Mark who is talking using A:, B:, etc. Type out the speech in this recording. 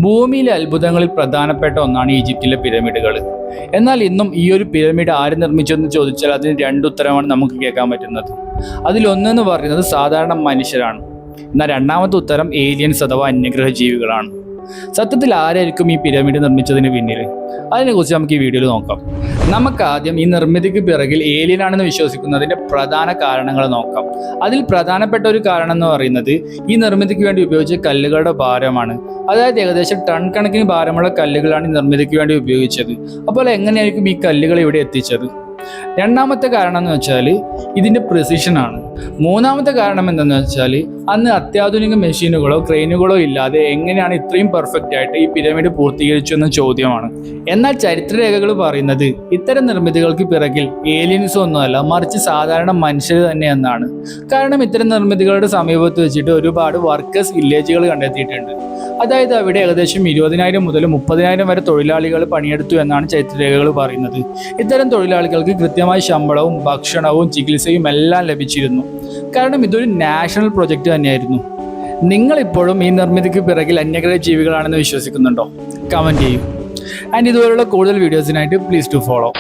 A: ഭൂമിയിലെ അത്ഭുതങ്ങളിൽ പ്രധാനപ്പെട്ട ഒന്നാണ് ഈജിപ്തിലെ പിരമിഡുകൾ. എന്നാൽ ഇന്നും ഈ ഒരു പിരമിഡ് ആര് നിർമ്മിച്ചെന്ന് ചോദിച്ചാൽ അതിന് രണ്ടുത്തരമാണ് നമുക്ക് കേൾക്കാൻ പറ്റുന്നത്. അതിലൊന്നെന്ന് പറയുന്നത് സാധാരണ മനുഷ്യരാണ്, എന്നാൽ രണ്ടാമത്തെ ഉത്തരം ഏലിയൻസ് അഥവാ അന്യഗ്രഹ ജീവികളാണ്. സത്യത്തിൽ ആരായിരിക്കും ഈ പിരമിഡ് നിർമ്മിച്ചതിന് പിന്നിൽ? അതിനെക്കുറിച്ച് നമുക്ക് ഈ വീഡിയോയിൽ നോക്കാം. നമുക്ക് ആദ്യം ഈ നിർമ്മിതിക്ക് പിറകിൽ ഏലിയൻ ആണെന്ന് വിശ്വസിക്കുന്നതിൻ്റെ പ്രധാന കാരണങ്ങൾ നോക്കാം. അതിൽ പ്രധാനപ്പെട്ട ഒരു കാരണം എന്ന് പറയുന്നത് ഈ നിർമ്മിതിക്ക് വേണ്ടി ഉപയോഗിച്ച കല്ലുകളുടെ ഭാരമാണ്. അതായത് ഏകദേശം ടൺ കണക്കിന് ഭാരമുള്ള കല്ലുകളാണ് ഈ നിർമ്മിതിക്ക് വേണ്ടി ഉപയോഗിച്ചത്. അപ്പോൾ എങ്ങനെയായിരിക്കും ഈ കല്ലുകൾ ഇവിടെ എത്തിച്ചത്? രണ്ടാമത്തെ കാരണം എന്ന് വെച്ചാൽ ഇതിൻ്റെ പ്രിസിഷനാണ്. മൂന്നാമത്തെ കാരണം എന്തെന്ന് വെച്ചാൽ അന്ന് അത്യാധുനിക മെഷീനുകളോ ക്രെയിനുകളോ ഇല്ലാതെ എങ്ങനെയാണ് ഇത്രയും പെർഫെക്റ്റ് ആയിട്ട് ഈ പിരമിഡ് പൂർത്തീകരിച്ചു എന്ന ചോദ്യമാണ്. എന്നാൽ ചരിത്രരേഖകൾ പറയുന്നത് ഇത്തരം നിർമ്മിതികൾക്ക് പിറകിൽ ഏലിയൻസ് ഒന്നുമല്ല, മറിച്ച് സാധാരണ മനുഷ്യർ തന്നെയെന്നാണ്. കാരണം ഇത്തരം നിർമ്മിതികളുടെ സമീപത്ത് വെച്ചിട്ട് ഒരുപാട് വർക്കേഴ്സ് വില്ലേജുകൾ കണ്ടെത്തിയിട്ടുണ്ട്. അതായത് അവിടെ ഏകദേശം 20,000 മുതൽ 30,000 വരെ തൊഴിലാളികൾ പണിയെടുത്തു എന്നാണ് ചരിത്രരേഖകൾ പറയുന്നത്. ഇത്തരം തൊഴിലാളികൾക്ക് കൃത്യമായ ശമ്പളവും ഭക്ഷണവും ചികിത്സയും എല്ലാം ലഭിച്ചിരുന്നു. കാരണം ഇതൊരു നാഷണൽ പ്രൊജക്റ്റ് തന്നെയായിരുന്നു. നിങ്ങളിപ്പോഴും ഈ നിർമ്മിതിക്ക് പിറകിൽ അന്യഗ്രഹ ജീവികളാണെന്ന് വിശ്വസിക്കുന്നുണ്ടോ? കമൻറ്റ് ചെയ്യൂ. ആൻഡ് ഇതുപോലുള്ള കൂടുതൽ വീഡിയോസിനായിട്ട് പ്ലീസ് ടു ഫോളോ.